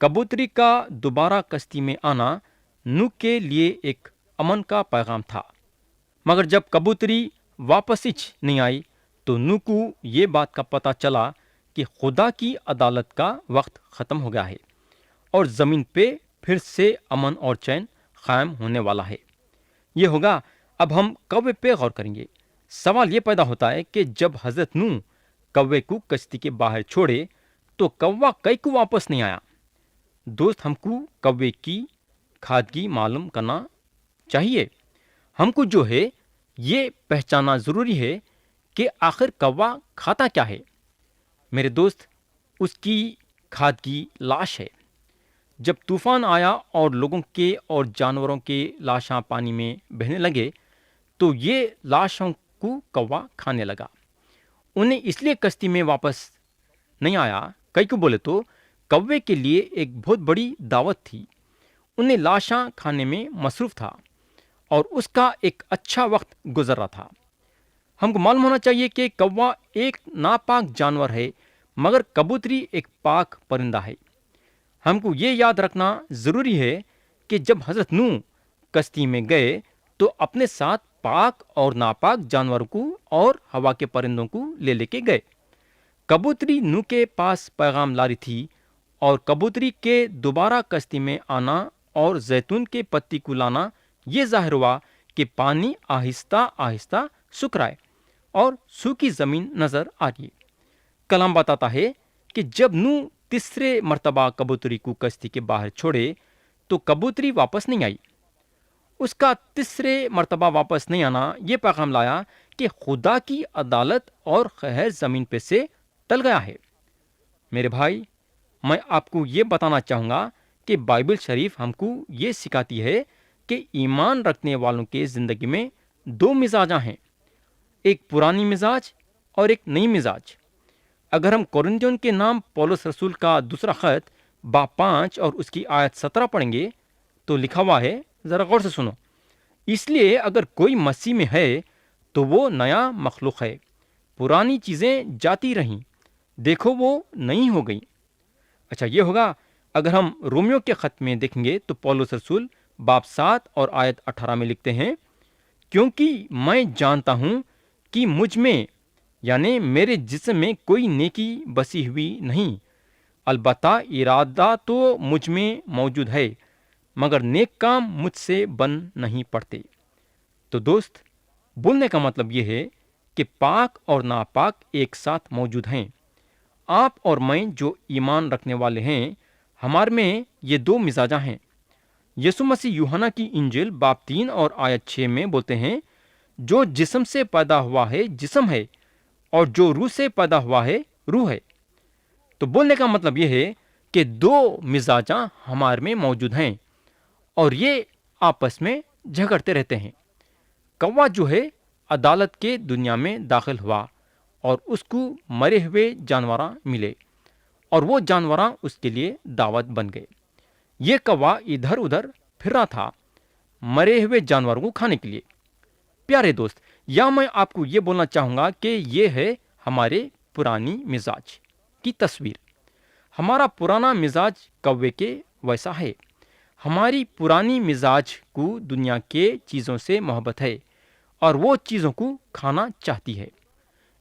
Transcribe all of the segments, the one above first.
کبوتری کا دوبارہ کشتی میں آنا نوح کے لیے ایک امن کا پیغام تھا، مگر جب کبوتری واپس نہیں آئی تو نوح کو یہ بات کا پتہ چلا کہ خدا کی عدالت کا وقت ختم ہو گیا ہے اور زمین پہ پھر سے امن اور چین قائم ہونے والا ہے۔ یہ ہوگا۔ اب ہم کوے پہ غور کریں گے۔ سوال یہ پیدا ہوتا ہے کہ جب حضرت نوح کوے کو کشتی کے باہر چھوڑے تو کوا کئی کو واپس نہیں آیا۔ دوست، ہم کو کوے کی کھادگی معلوم کرنا چاہیے۔ ہم کو جو ہے یہ پہچاننا ضروری ہے کہ آخر کوا کھاتا کیا ہے۔ میرے دوست، اس کی کھادگی لاش ہے۔ جب طوفان آیا اور لوگوں کے اور جانوروں کے لاشاں پانی میں بہنے لگے تو یہ لاشوں کو کوا کھانے لگا۔ انہیں اس لیے کشتی میں واپس نہیں آیا، کئی کو بولے تو کوے کے لیے ایک بہت بڑی دعوت تھی۔ انہیں لاشاں کھانے میں مصروف تھا اور اس کا ایک اچھا وقت گزر رہا تھا۔ ہم کو معلوم ہونا چاہیے کہ کوا ایک ناپاک جانور ہے مگر کبوتری ایک پاک پرندہ ہے۔ ہم کو یہ یاد رکھنا ضروری ہے کہ جب حضرت نوح کشتی میں گئے تو اپنے ساتھ پاک اور ناپاک جانوروں کو اور ہوا کے پرندوں کو لے کے گئے۔ کبوتری نوح کے پاس پیغام لا رہی تھی اور کبوتری کے دوبارہ کشتی میں آنا اور زیتون کے پتی کو لانا یہ ظاہر ہوا کہ پانی آہستہ آہستہ سوکھ رہا ہے اور سوکھی زمین نظر آ رہی ہے۔ کلام بتاتا ہے کہ جب نوح تیسرے مرتبہ کبوتری کو کشتی کے باہر چھوڑے تو کبوتری واپس نہیں آئی۔ اس کا تیسرے مرتبہ واپس نہیں آنا یہ پیغام لایا کہ خدا کی عدالت اور قہر زمین پہ سے ٹل گیا ہے۔ میرے بھائی، میں آپ کو یہ بتانا چاہوں گا کہ بائبل شریف ہم کو یہ سکھاتی ہے کہ ایمان رکھنے والوں کے زندگی میں دو مزاجاں ہیں، ایک پرانی مزاج اور ایک نئی مزاج۔ اگر ہم کورنتھیوں کے نام پولس رسول کا دوسرا خط باب 5 اور اس کی آیت 17 پڑھیں گے تو لکھا ہوا ہے، ذرا غور سے سنو۔ اس لیے اگر کوئی مسیح میں ہے تو وہ نیا مخلوق ہے، پرانی چیزیں جاتی رہیں، دیکھو وہ نئی ہو گئی۔ اچھا، یہ ہوگا۔ اگر ہم رومیو کے خط میں دیکھیں گے تو پولس رسول باب 7 اور آیت 18 میں لکھتے ہیں، کیونکہ میں جانتا ہوں کہ مجھ میں یعنی میرے جسم میں کوئی نیکی بسی ہوئی نہیں، البتہ ارادہ تو مجھ میں موجود ہے مگر نیک کام مجھ سے بن نہیں پڑتے۔ تو دوست، بولنے کا مطلب یہ ہے کہ پاک اور ناپاک ایک ساتھ موجود ہیں۔ آپ اور میں جو ایمان رکھنے والے ہیں، ہمارے میں یہ دو مزاجاں ہیں۔ یسوع مسیح یوحنا کی انجیل باب 3 اور آیت 6 میں بولتے ہیں، جو جسم سے پیدا ہوا ہے جسم ہے اور جو روح سے پیدا ہوا ہے روح ہے۔ تو بولنے کا مطلب یہ ہے کہ دو مزاجاں ہمارے میں موجود ہیں اور یہ آپس میں جھگڑتے رہتے ہیں۔ کوا جو ہے عدالت کے دنیا میں داخل ہوا اور اس کو مرے ہوئے جانوراں ملے اور وہ جانوراں اس کے لیے دعوت بن گئے۔ یہ کوا ادھر ادھر پھر رہا تھا مرے ہوئے جانوروں کو کھانے کے لیے۔ پیارے دوست، یا میں آپ کو یہ بولنا چاہوں گا کہ یہ ہے ہمارے پرانی مزاج کی تصویر۔ ہمارا پرانا مزاج کوے کے ویسا ہے۔ ہماری پرانی مزاج کو دنیا کے چیزوں سے محبت ہے اور وہ چیزوں کو کھانا چاہتی ہے۔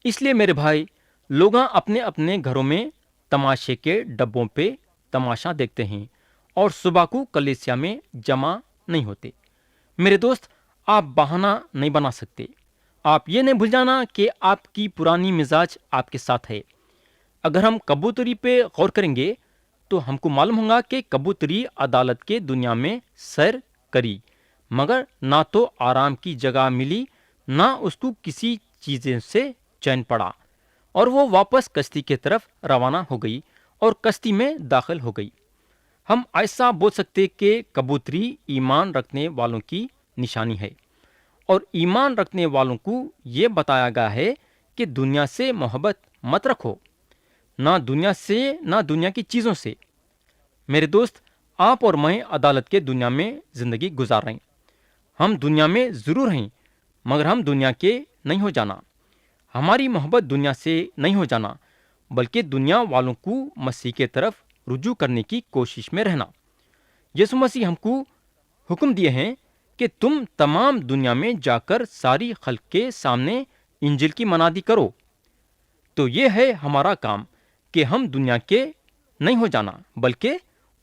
اس لیے میرے بھائی، لوگ اپنے اپنے گھروں میں تماشے کے ڈبوں پہ تماشا دیکھتے ہیں اور صبح کو کلیسیا میں جمع نہیں ہوتے۔ میرے دوست، آپ بہانہ نہیں بنا سکتے۔ آپ یہ نہیں بھول جانا کہ آپ کی پرانی مزاج آپ کے ساتھ ہے۔ اگر ہم کبوتری پہ غور کریں گے تو ہم کو معلوم ہوگا کہ کبوتری عدالت کے دنیا میں سیر کری مگر نہ تو آرام کی جگہ ملی، نہ اس کو کسی چیز سے چین پڑا، اور وہ واپس کشتی کی طرف روانہ ہو گئی اور کشتی میں داخل ہو گئی۔ ہم ایسا بول سکتے کہ کبوتری ایمان رکھنے والوں کی نشانی ہے، اور ایمان رکھنے والوں کو یہ بتایا گیا ہے کہ دنیا سے محبت مت رکھو، نہ دنیا سے نہ دنیا کی چیزوں سے۔ میرے دوست، آپ اور میں عدالت کے دنیا میں زندگی گزار رہے ہیں۔ ہم دنیا میں ضرور ہیں مگر ہم دنیا کے نہیں ہو جانا۔ ہماری محبت دنیا سے نہیں ہو جانا بلکہ دنیا والوں کو مسیح کے طرف رجوع کرنے کی کوشش میں رہنا۔ یسوع مسیح ہم کو حکم دیے ہیں کہ تم تمام دنیا میں جا کر ساری خلق کے سامنے انجیل کی منادی کرو۔ تو یہ ہے ہمارا کام کہ ہم دنیا کے نہیں ہو جانا، بلکہ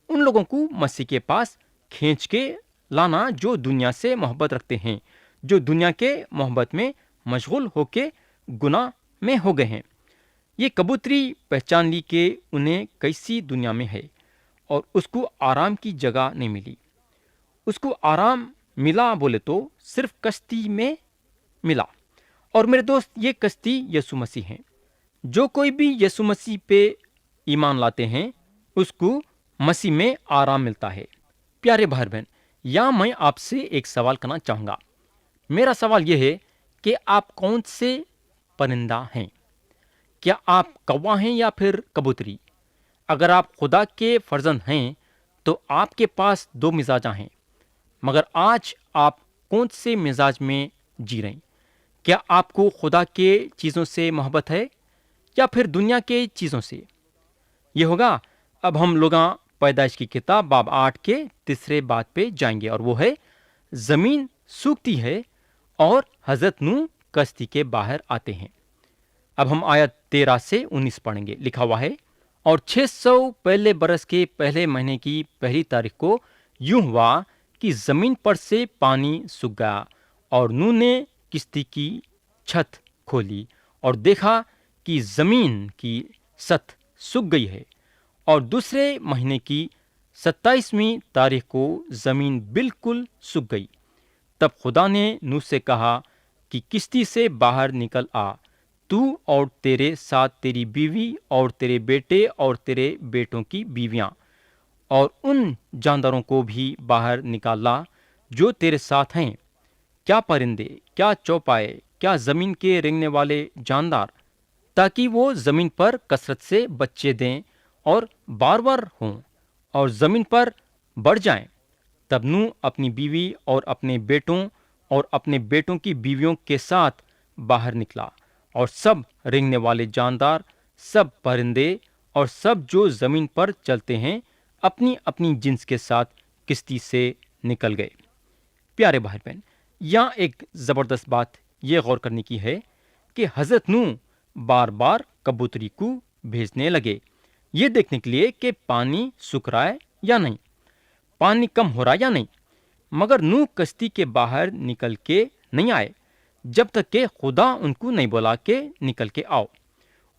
ان لوگوں کو مسیح کے پاس کھینچ کے لانا جو دنیا سے محبت رکھتے ہیں، جو دنیا کے محبت میں مشغول ہو کے گناہ میں ہو گئے ہیں۔ یہ کبوتری پہچان لی کہ انہیں کیسی دنیا میں ہے اور اس کو آرام کی جگہ نہیں ملی۔ اس کو آرام ملا بولے تو صرف کشتی میں ملا، اور میرے دوست یہ کشتی یسوع مسیح ہیں۔ جو کوئی بھی یسوع مسیح پہ ایمان لاتے ہیں اس کو مسیح میں آرام ملتا ہے۔ پیارے بھائی بہن، یا میں آپ سے ایک سوال کرنا چاہوں گا۔ میرا سوال یہ ہے کہ آپ کون سے پرندہ ہیں؟ کیا آپ کوا ہیں یا پھر کبوتری؟ اگر آپ خدا کے فرزند ہیں تو آپ کے پاس دو مزاجاں ہیں، مگر آج آپ کون سے مزاج میں جی رہے ہیں؟ کیا آپ کو خدا کے چیزوں سے محبت ہے یا پھر دنیا کے چیزوں سے؟ یہ ہوگا اب ہم لوگاں پیدائش کی کتاب باب 8 کے تیسرے بات پہ جائیں گے، اور وہ ہے زمین سوکھتی ہے اور حضرت نوح کشتی کے باہر آتے ہیں۔ اب ہم آیت 13 سے 19 پڑھیں گے۔ لکھا ہوا ہے، اور 600 پہلے برس کے پہلے مہینے کی پہلی تاریخ کو یوں ہوا کہ زمین پر سے پانی سوکھ گیا، اور نوح نے کشتی کی چھت کھولی اور دیکھا کہ زمین کی سطح سوکھ گئی ہے، اور دوسرے مہینے کی 27ویں تاریخ کو زمین بالکل سوکھ گئی۔ تب خدا نے نوح سے کہا کہ کشتی سے باہر نکل آ، تو اور تیرے ساتھ تیری بیوی اور تیرے بیٹے اور تیرے بیٹوں کی بیویاں، اور ان جانداروں کو بھی باہر نکال لا جو تیرے ساتھ ہیں، کیا پرندے، کیا چوپائے، کیا زمین کے رینگنے والے جاندار، تاکہ وہ زمین پر کثرت سے بچے دیں اور بار بار ہوں اور زمین پر بڑھ جائیں۔ تب نوح اپنی بیوی اور اپنے بیٹوں اور اپنے بیٹوں کی بیویوں کے ساتھ باہر نکلا، اور سب رینگنے والے جاندار، سب پرندے اور سب جو زمین پر چلتے ہیں اپنی اپنی جنس کے ساتھ کشتی سے نکل گئے۔ پیارے بھائی بہن، یہاں ایک زبردست بات یہ غور کرنے کی ہے کہ حضرت نوح بار بار کبوتری کو بھیجنے لگے، یہ دیکھنے کے لیے کہ پانی سوکھ رہا ہے یا نہیں، پانی کم ہو رہا یا نہیں، مگر نوح کشتی کے باہر نکل کے نہیں آئے جب تک کہ خدا ان کو نہیں بولا کہ نکل کے آؤ۔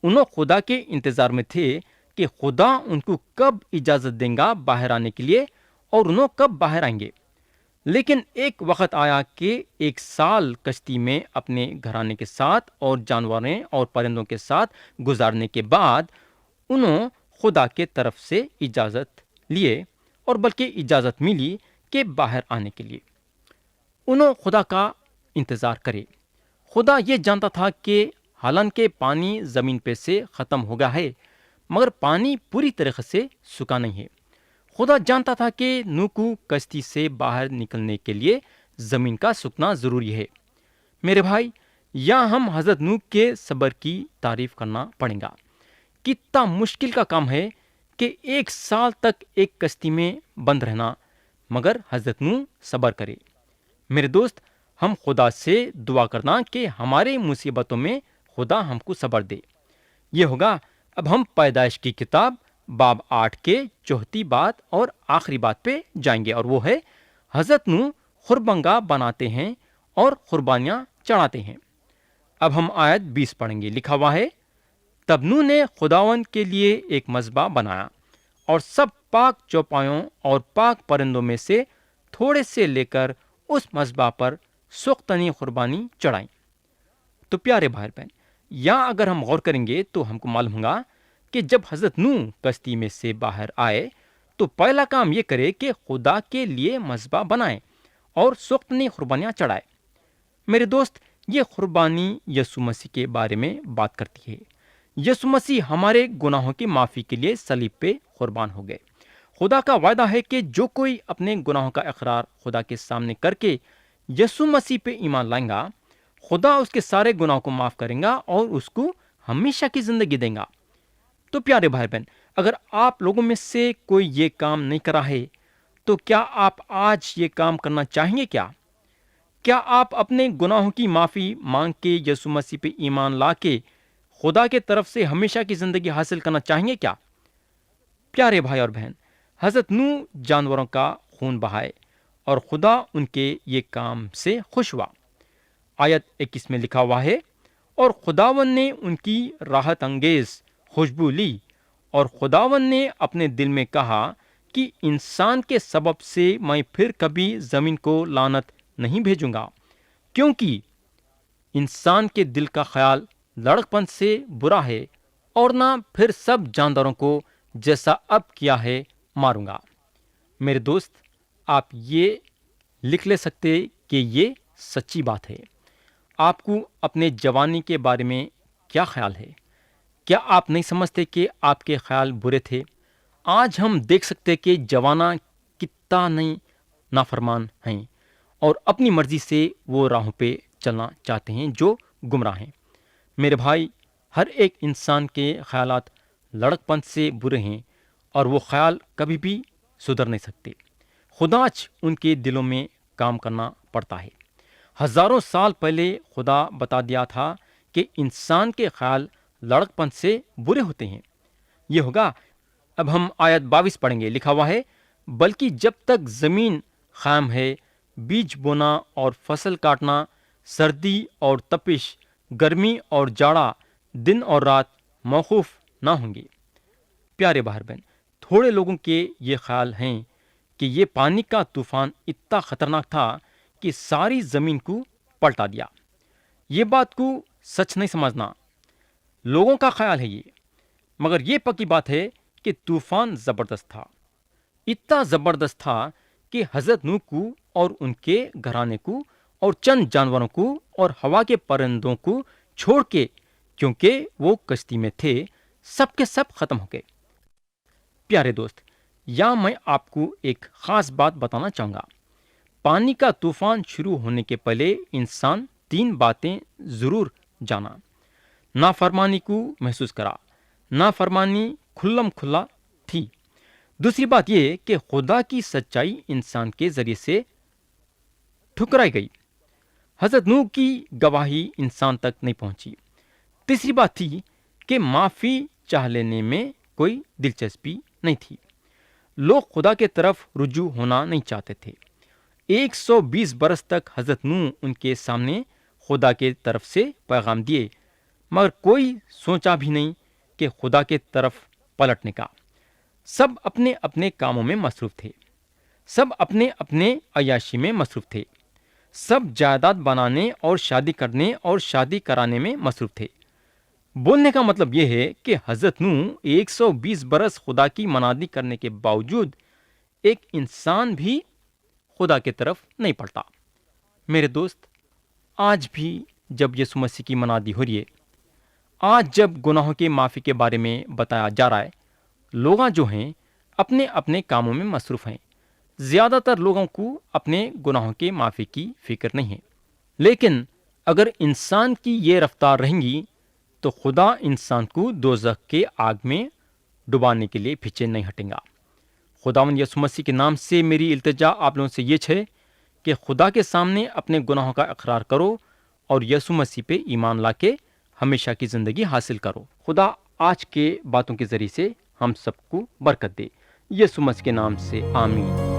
انہوں خدا کے انتظار میں تھے کہ خدا ان کو کب اجازت دیں گا باہر آنے کے لیے اور انہوں کب باہر آئیں گے۔ لیکن ایک وقت آیا کہ 1 سال کشتی میں اپنے گھرانے کے ساتھ اور جانوروں اور پرندوں کے ساتھ گزارنے کے بعد انہوں خدا کے طرف سے اجازت لیے، اور بلکہ اجازت ملی کہ باہر آنے کے لیے انہوں خدا کا انتظار کرے۔ خدا یہ جانتا تھا کہ حالانکہ پانی زمین پہ سے ختم ہو گیا ہے، مگر پانی پوری طرح سے سوکھا نہیں ہے۔ خدا جانتا تھا کہ نوح کو کشتی سے باہر نکلنے کے لیے زمین کا سوکھنا ضروری ہے۔ میرے بھائی، یہاں ہم حضرت نوح کے صبر کی تعریف کرنا پڑے گا۔ کتنا مشکل کا کام ہے کہ 1 سال تک ایک کشتی میں بند رہنا، مگر حضرت نوح صبر کرے۔ میرے دوست، ہم خدا سے دعا کرنا کہ ہمارے مصیبتوں میں خدا ہم کو صبر دے۔ یہ ہوگا اب ہم پیدائش کی کتاب باب 8 کے 4 بات اور آخری بات پہ جائیں گے، اور وہ ہے حضرت نوح خربنگاہ بناتے ہیں اور قربانیاں چڑھاتے ہیں۔ اب ہم آیت 20 پڑھیں گے۔ لکھا ہوا ہے، تب نوح نے خداوند کے لیے ایک مذبح بنایا اور سب پاک چوپایوں اور پاک پرندوں میں سے تھوڑے سے لے کر اس مذبح پر سوختنی قربانی چڑھائی۔ تو پیارے بھائی بہن، یہاں اگر ہم غور کریں گے تو ہم کو معلوم ہوگا کہ جب حضرت نوح کشتی میں سے باہر آئے تو پہلا کام یہ کرے کہ خدا کے لیے مذبح بنائے اور سوختنی قربانیاں چڑھائے۔ میرے دوست، یہ قربانی یسوع مسیح کے بارے میں بات کرتی ہے۔ یسوع مسیح ہمارے گناہوں کی معافی کے لیے صلیب پہ قربان ہو گئے۔ خدا کا وعدہ ہے کہ جو کوئی اپنے گناہوں کا اقرار خدا کے سامنے کر کے یسوع مسیح پہ ایمان لائیں گا، خدا اس کے سارے گناہوں کو معاف کریں گا اور اس کو ہمیشہ کی زندگی دیں گا۔ تو پیارے بھائی بہن، اگر آپ لوگوں میں سے کوئی یہ کام نہیں کرا ہے تو کیا آپ آج یہ کام کرنا چاہیں گے کیا؟ کیا آپ اپنے گناہوں کی معافی مانگ کے یسوع مسیح پہ ایمان لا کے خدا کے طرف سے ہمیشہ کی زندگی حاصل کرنا چاہیں گے کیا؟ پیارے بھائی اور بہن، حضرت نوح جانوروں کا خون بہائے اور خدا ان کے یہ کام سے خوش ہوا۔ آیت 21 میں لکھا ہوا ہے، اور خداون نے ان کی راحت انگیز خوشبو لی، اور خداون نے اپنے دل میں کہا کہ انسان کے سبب سے میں پھر کبھی زمین کو لعنت نہیں بھیجوں گا، کیونکہ انسان کے دل کا خیال لڑکپن سے برا ہے، اور نہ پھر سب جانداروں کو جیسا اب کیا ہے ماروں گا۔ میرے دوست، آپ یہ لکھ لے سکتے کہ یہ سچی بات ہے۔ آپ کو اپنے جوانی کے بارے میں کیا خیال ہے؟ کیا آپ نہیں سمجھتے کہ آپ کے خیال برے تھے؟ آج ہم دیکھ سکتے کہ جواناں کتنا نہیں نافرمان ہیں اور اپنی مرضی سے وہ راہوں پہ چلنا چاہتے ہیں جو گمراہ ہیں۔ میرے بھائی، ہر ایک انسان کے خیالات لڑکپن سے برے ہیں اور وہ خیال کبھی بھی سدھر نہیں سکتے۔ خداچ ان کے دلوں میں کام کرنا پڑتا ہے۔ ہزاروں سال پہلے خدا بتا دیا تھا کہ انسان کے خیال لڑکپن سے برے ہوتے ہیں۔ یہ ہوگا۔ اب ہم آیت 22 پڑھیں گے۔ لکھا ہوا ہے، بلکہ جب تک زمین خام ہے، بیج بونا اور فصل کاٹنا، سردی اور تپش، گرمی اور جاڑا، دن اور رات موقوف نہ ہوں گے۔ پیارے بھائی بہن، تھوڑے لوگوں کے یہ خیال ہیں کہ یہ پانی کا طوفان اتنا خطرناک تھا کہ ساری زمین کو پلٹا دیا۔ یہ بات کو سچ نہیں سمجھنا، لوگوں کا خیال ہے یہ، مگر یہ پکی بات ہے کہ طوفان زبردست تھا، اتنا زبردست تھا کہ حضرت نوح کو اور ان کے گھرانے کو اور چند جانوروں کو اور ہوا کے پرندوں کو چھوڑ کے، کیونکہ وہ کشتی میں تھے، سب کے سب ختم ہو گئے۔ پیارے دوست، یہاں میں آپ کو ایک خاص بات بتانا چاہوں گا۔ پانی کا طوفان شروع ہونے کے پہلے انسان 3 باتیں ضرور جانا۔ نافرمانی کو محسوس کرا، نافرمانی کھلم کھلا تھی۔ دوسری بات یہ کہ خدا کی سچائی انسان کے ذریعے سے ٹھکرائی گئی۔ حضرت نوح کی گواہی انسان تک نہیں پہنچی۔ تیسری بات تھی کہ معافی چاہ لینے میں کوئی دلچسپی نہیں تھی۔ لوگ خدا کے طرف رجوع ہونا نہیں چاہتے تھے۔ 120 برس تک حضرت نوح ان کے سامنے خدا کے طرف سے پیغام دیے، مگر کوئی سوچا بھی نہیں کہ خدا کے طرف پلٹنے کا۔ سب اپنے اپنے کاموں میں مصروف تھے، سب اپنے اپنے عیاشی میں مصروف تھے، سب جائیداد بنانے اور شادی کرنے اور شادی کرانے میں مصروف تھے۔ بولنے کا مطلب یہ ہے کہ حضرت نوح 120 برس خدا کی منادی کرنے کے باوجود ایک انسان بھی خدا کے طرف نہیں پلٹا۔ میرے دوست، آج بھی جب یسوع مسیح کی منادی ہو رہی ہے، آج جب گناہوں کے معافی کے بارے میں بتایا جا رہا ہے، لوگاں جو ہیں اپنے اپنے کاموں میں مصروف ہیں۔ زیادہ تر لوگوں کو اپنے گناہوں کے معافی کی فکر نہیں ہے، لیکن اگر انسان کی یہ رفتار رہیں گی تو خدا انسان کو دوزخ کے آگ میں ڈبانے کے لیے پیچھے نہیں ہٹیں گا۔ خداوند یسوع مسیح کے نام سے میری التجا آپ لوگوں سے یہ ہے کہ خدا کے سامنے اپنے گناہوں کا اقرار کرو اور یسوع مسیح پہ ایمان لا کے ہمیشہ کی زندگی حاصل کرو۔ خدا آج کے باتوں کے ذریعے سے ہم سب کو برکت دے۔ یسوع مسیح کے نام سے آمین۔